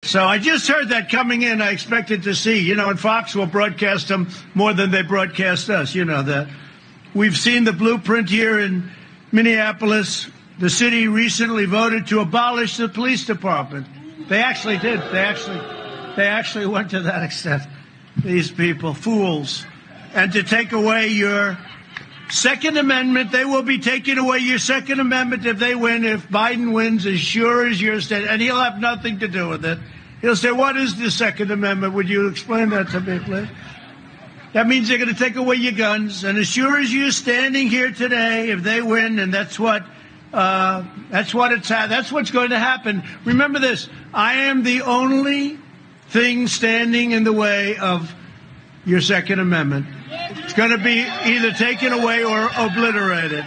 So I just heard that coming in. I expected to see, and Fox will broadcast them more than they broadcast us. You know that. We've seen the blueprint here in Minneapolis. The city recently voted to abolish the police department. They actually did. They actually went to that extent. These people, fools. And to take away your Second Amendment, they will be taking away your Second Amendment if they win, if Biden wins, as sure as you're standing. And he'll have nothing to do with it. He'll say, what is the Second Amendment? Would you explain that to me, please? That means they're going to take away your guns. And as sure as you're standing here today, if they win, and that's what's going to happen. Remember this, I am the only thing standing in the way of your Second Amendment. It's going to be either taken away or obliterated.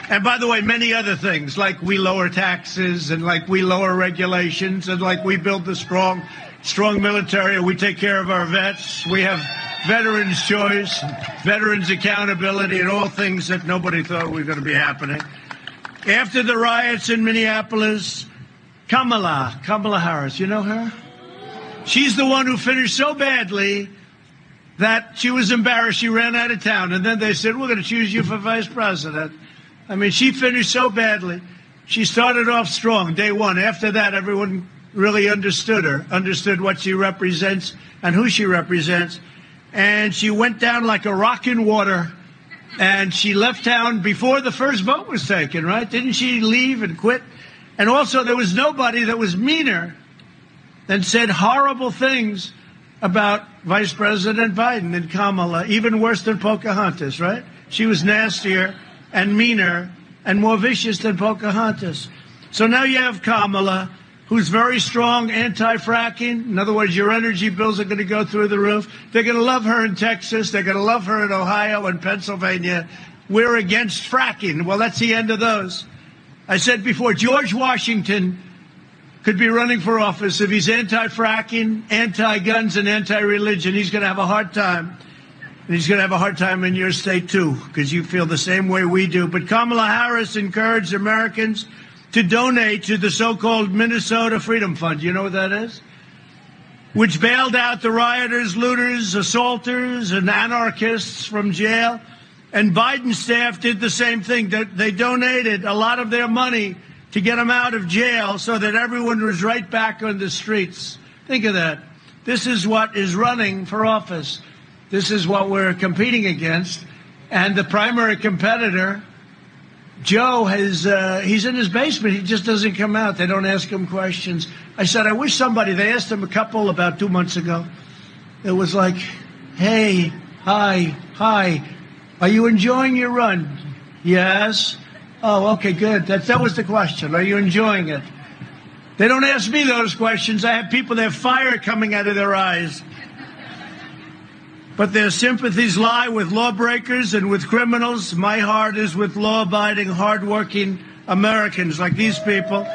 And by the way, many other things, like we lower taxes and like we lower regulations and like we build the strong military, we take care of our vets, we have veterans' choice, veterans' accountability, and all things that nobody thought were going to be happening. After the riots in Minneapolis, Kamala Harris, you know her? She's the one who finished so badly that she was embarrassed. She ran out of town. And then they said, we're going to choose you for vice president. I mean, she finished so badly. She started off strong, day one. After that, everyone really understood her, understood what she represents and who she represents. And she went down like a rock in water. And she left town before the first vote was taken, right? Didn't she leave and quit? And also, there was nobody that was meaner than said horrible things about Vice President Biden and Kamala, even worse than Pocahontas, right? She was nastier and meaner and more vicious than Pocahontas. So now you have Kamala, who's very strong anti-fracking. In other words, your energy bills are going to go through the roof. They're going to love her in Texas. They're going to love her in Ohio and Pennsylvania. We're against fracking. Well, that's the end of those. I said before, George Washington could be running for office. If he's anti-fracking, anti-guns, and anti-religion, he's going to have a hard time. And he's going to have a hard time in your state, too, because you feel the same way we do. But Kamala Harris encouraged Americans to donate to the so-called Minnesota Freedom Fund. You know what that is? Which bailed out the rioters, looters, assaulters, and anarchists from jail. And Biden's staff did the same thing. They donated a lot of their money to get them out of jail so that everyone was right back on the streets. Think of that. This is what is running for office. This is what we're competing against. And the primary competitor, Joe, he's in his basement. He just doesn't come out. They don't ask him questions. I said, I wish they asked him a couple about 2 months ago. It was like, hey, hi, are you enjoying your run? Yes. Oh, okay, good. That was the question. Are you enjoying it? They don't ask me those questions. I have people that have fire coming out of their eyes. But their sympathies lie with lawbreakers and with criminals. My heart is with law-abiding, hard-working Americans like these people.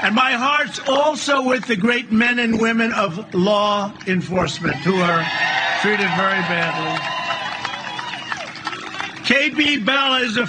And my heart's also with the great men and women of law enforcement who are treated very badly. KB Bell is a